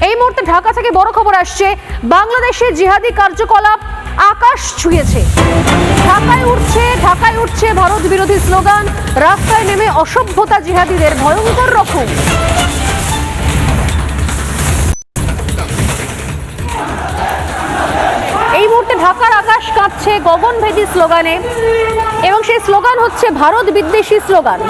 এই মুহূর্তে ঢাকা থেকে বড় খবর আসছে, বাংলাদেশে জিহাদি কার্যকলাপ আকাশ ছুঁয়েছে। ঢাকায় উঠছে ভারত বিরোধী স্লোগান, রাস্তায় নেমে অসভ্যতা জিহাদিদের ভয়ঙ্কর রকম। এই মুহূর্তে ঢাকার আকাশ কাঁপছে গগনভেদী স্লোগানে, এবং সেই স্লোগান হচ্ছে ভারত বিদ্বেষী স্লোগান।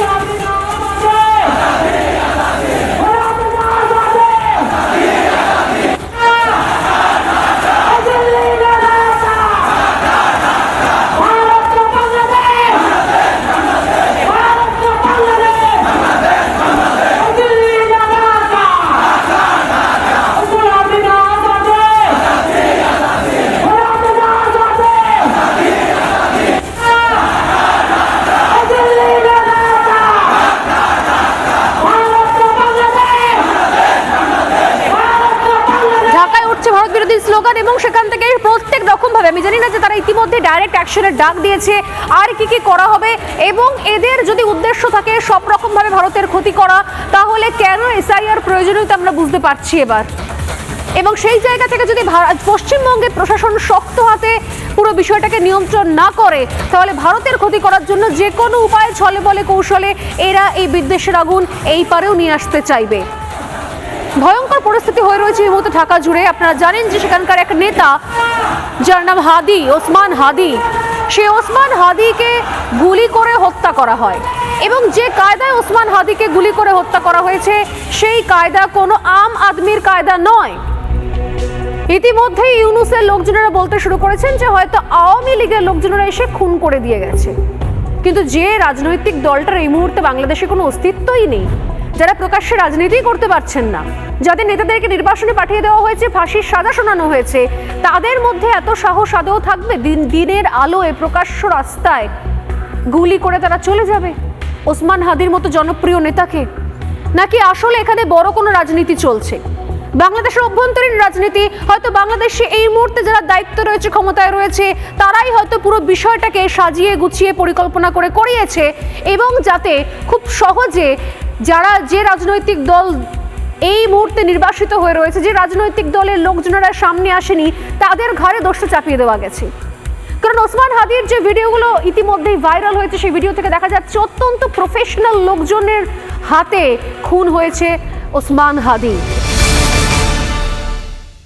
ভারত বিরোধী স্লোগান, এবং সেখান থেকে প্রত্যেক রকম ভাবে, আমি জানি না যে তারা ইতিমধ্যে ডাইরেক্ট অ্যাকশনের ডাক দিয়েছে, আর কি করা হবে, এবং এদের যদি উদ্দেশ্য থাকে সব রকম ভাবে ভারতের ক্ষতি করা, তাহলে কেন এসআইআর প্রয়োজনীয়তা আমরা বুঝতে পারছি এবার। এবং সেই জায়গা থেকে যদি পশ্চিমবঙ্গের প্রশাসন শক্ত হাতে পুরো বিষয়টাকে নিয়ন্ত্রণ না করে, তাহলে ভারতের ক্ষতি করার জন্য যে কোনো উপায়ে ছলে বলে কৌশলে এরা এই বিদ্বেষের আগুন এই পারেও নিয়ে আসতে চাইবে। ভয়ঙ্কর পরিস্থিতি হয়ে রয়েছে এই মুহূর্তে ঢাকা জুড়ে। আপনারা জানেন যে সেখানকার এক নেতা, যার নাম হাদি, ওসমান হাদি, সেই ওসমান হাদিকে গুলি করে হত্যা করা হয়, এবং যে কায়দায় ওসমান হাদিকে গুলি করে হত্যা করা হয়েছে সেই কায়দা কোনো আম আদমির কায়দা নয়। ইতিমধ্যেই ইউনুসের লোকজনেরা বলতে শুরু করেছেন যে হয়তো আওয়ামী লীগের লোকজনেরা এসে খুন করে দিয়ে গেছে, কিন্তু যে রাজনৈতিক দলটার এই মুহূর্তে বাংলাদেশে কোনো অস্তিত্বই নেই, যারা প্রকাশ্যে রাজনীতি করতে পারছেন না, যাদের নেতাদেরকে নির্বাসনে পাঠিয়ে দেওয়া হয়েছে, ফাঁসির সাজা শোনানো হয়েছে, তাদের মধ্যে এত সাহস আদৌ থাকবে দিনের আলোয় প্রকাশ্য রাস্তায় গুলি করে তারা চলে যাবে ওসমান হাদির মতো জনপ্রিয় নেতাকে? নাকি আসলে এখানে বড় কোনো রাজনীতি চলছে, বাংলাদেশের অভ্যন্তরীণ রাজনীতি? হয়তো বাংলাদেশে এই মুহূর্তে যারা দায়িত্ব রয়েছে, ক্ষমতায় রয়েছে, তারাই হয়তো পুরো বিষয়টাকে সাজিয়ে গুছিয়ে পরিকল্পনা করে করিয়েছে, এবং যাতে খুব সহজে যে রাজনৈতিক দল এই মুহূর্তে নির্বাসিত হয়ে রয়েছে, যে রাজনৈতিক দলের লোকজনেরা সামনে আসেনি, তাদের ঘাড়ে দোষটা চাপিয়ে দেওয়া গেছে। কারণ ওসমান হাদির যে ভিডিওগুলো ইতিমধ্যেই ভাইরাল হয়েছে, সেই ভিডিও থেকে দেখা যাচ্ছে অত্যন্ত প্রফেশনাল লোকজনের হাতে খুন হয়েছে ওসমান হাদি।